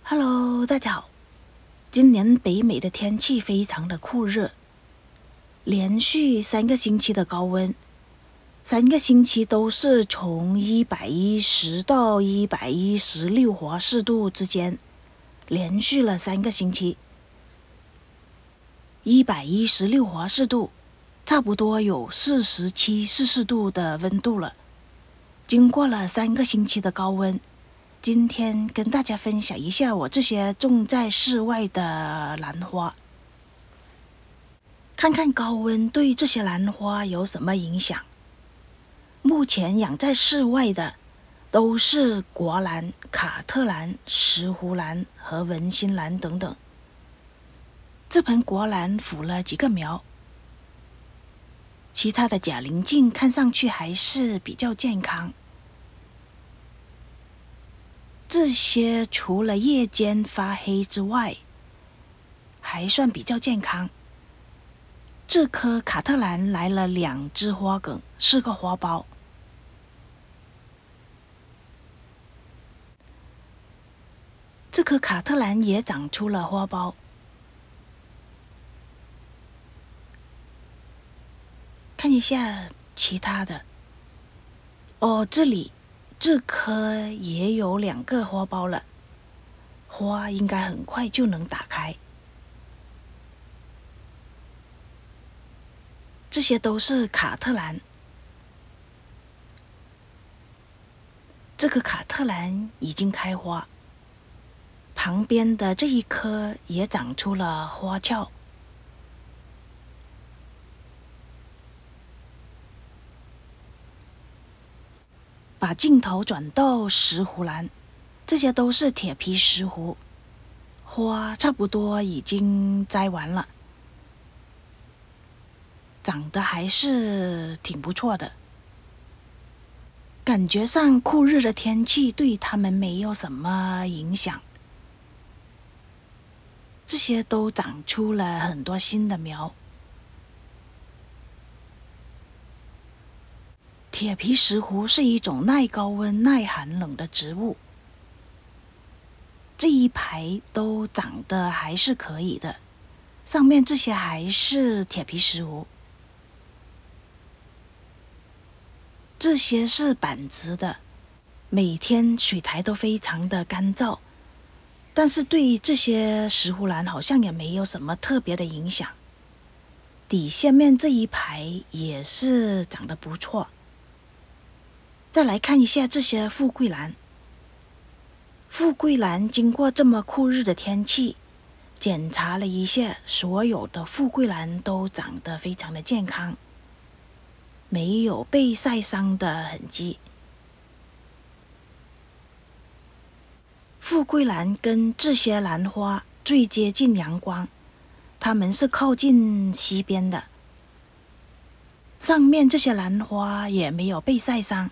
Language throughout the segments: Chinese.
Hello， 大家好。今年北美的天气非常的酷热，连续3个星期的高温，3个星期都是从110到116华氏度之间，连续了3个星期。116华氏度，差不多有47、44度的温度了。经过了3个星期的高温，今天跟大家分享一下我这些种在室外的兰花，看看高温对这些兰花有什么影响。目前养在室外的都是国兰、卡特兰、石斛兰和文心兰等等。这盆国兰腐了几个苗，其他的假鳞茎看上去还是比较健康。这些除了叶尖发黑之外，还算比较健康。这棵卡特兰来了2只花梗，4个花苞。这棵卡特兰也长出了花苞。看一下其他的。这里这棵也有2个花苞了，花应该很快就能打开。这些都是卡特兰。这个卡特兰已经开花，旁边的这一棵也长出了花鞘。把镜头转到石斛兰，这些都是铁皮石斛，花差不多已经摘完了，长得还是挺不错的。感觉上酷热的天气对它们没有什么影响。这些都长出了很多新的苗。铁皮石斛是一种耐高温、耐寒冷的植物。这一排都长得还是可以的，上面这些还是铁皮石斛。这些是板植的，每天水台都非常的干燥，但是对这些石斛兰好像也没有什么特别的影响。底下面这一排也是长得不错。再来看一下这些富贵兰。富贵兰经过这么酷热的天气，检查了一下，所有的富贵兰都长得非常的健康，没有被晒伤的痕迹。富贵兰跟这些兰花最接近阳光，它们是靠近西边的。上面这些兰花也没有被晒伤。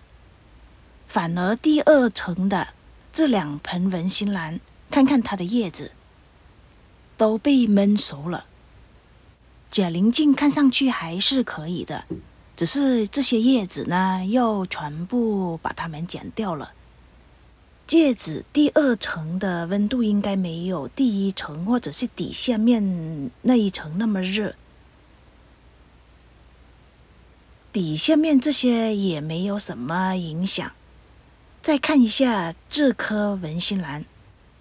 反而第2层的这2盆文心兰，看看它的叶子都被焖熟了，假鳞茎看上去还是可以的，只是这些叶子呢要全部把它们剪掉了。叶子第2层的温度应该没有第1层或者是底下面那一层那么热。底下面这些也没有什么影响。再看一下这棵文心兰，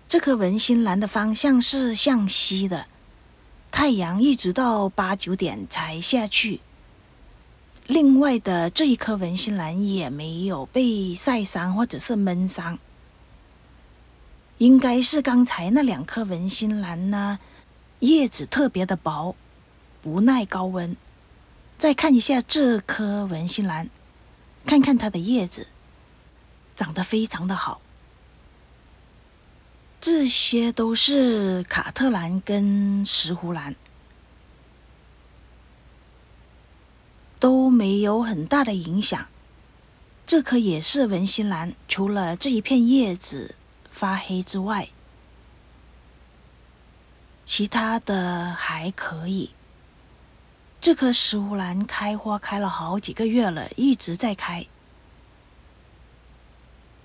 这棵文心兰的方向是向西的，太阳一直到8、9点才下去。另外的这一棵文心兰也没有被晒伤或者是闷伤，应该是刚才那2棵文心兰呢，叶子特别的薄，不耐高温。再看一下这棵文心兰，看看它的叶子长得非常的好。这些都是卡特兰跟石斛兰，都没有很大的影响。这棵也是文心兰，除了这一片叶子发黑之外，其他的还可以。这棵石斛兰开花开了好几个月了，一直在开。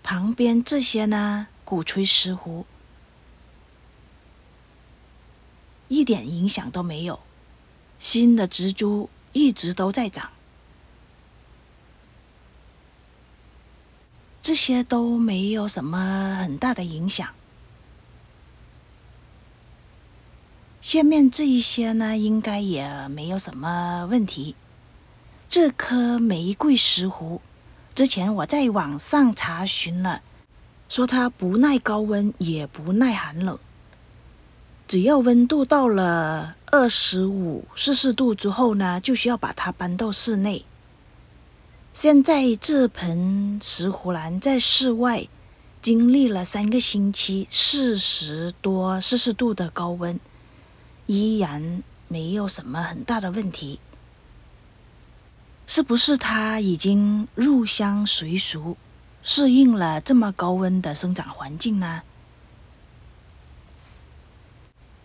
旁边这些呢，鼓吹石斛一点影响都没有，新的植株一直都在长，这些都没有什么很大的影响。下面这一些呢，应该也没有什么问题。这棵玫瑰石斛，之前我在网上查询了，说它不耐高温，也不耐寒冷，只要温度到了25°C之后呢，就需要把它搬到室内。现在这盆石斛兰在室外经历了3个星期40多摄氏度的高温，依然没有什么很大的问题。是不是它已经入乡随俗，适应了这么高温的生长环境呢？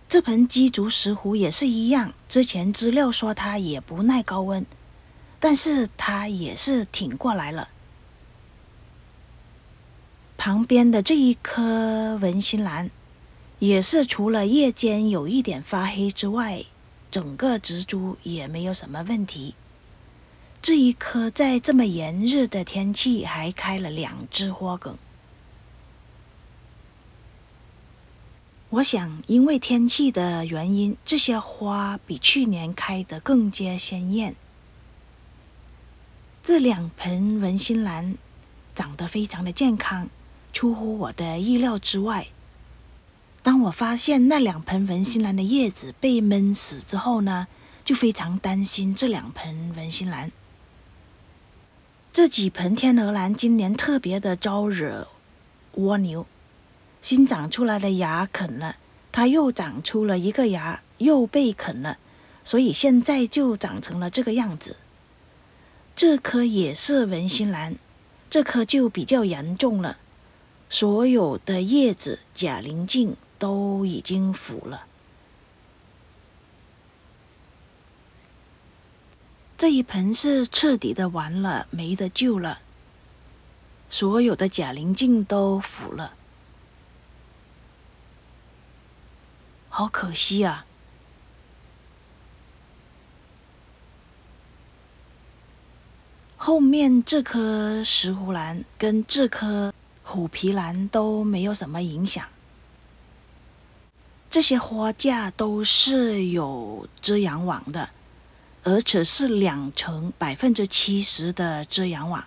这盆鸡足石斛也是一样，之前资料说它也不耐高温，但是它也是挺过来了。旁边的这一棵文心兰也是除了叶尖有一点发黑之外，整个植株也没有什么问题。这一棵在这么炎热的天气还开了2只花梗。我想因为天气的原因，这些花比去年开得更加鲜艳。这2盆文心兰长得非常的健康，出乎我的意料之外。当我发现那2盆文心兰的叶子被闷死之后呢，就非常担心这2盆文心兰。这几盆天鹅兰今年特别的招惹蜗牛，新长出来的芽啃了，它又长出了一个芽，又被啃了，所以现在就长成了这个样子。这棵也是文心兰，这棵就比较严重了，所有的叶子假鳞茎都已经腐了。这一盆是彻底的完了，没得救了，所有的假鳞茎都腐了，好可惜啊！后面这棵石斛兰跟这棵虎皮兰都没有什么影响，这些花架都是有遮阳网的，而且是2层70%的遮阳网，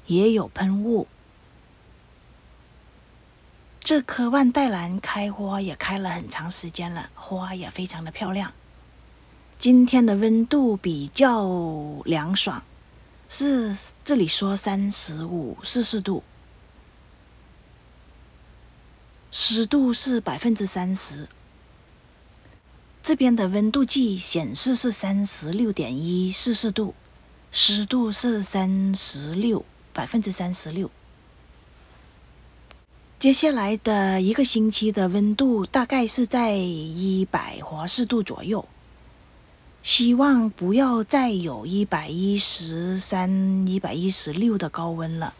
也有喷雾。这棵万代兰开花也开了很长时间了，花也非常的漂亮。今天的温度比较凉爽，是这里说35°C，湿度是30%。这边的温度计显示是36.1°C，湿度是36%。接下来的1个星期的温度大概是在100°C左右，希望不要再有113、116的高温了。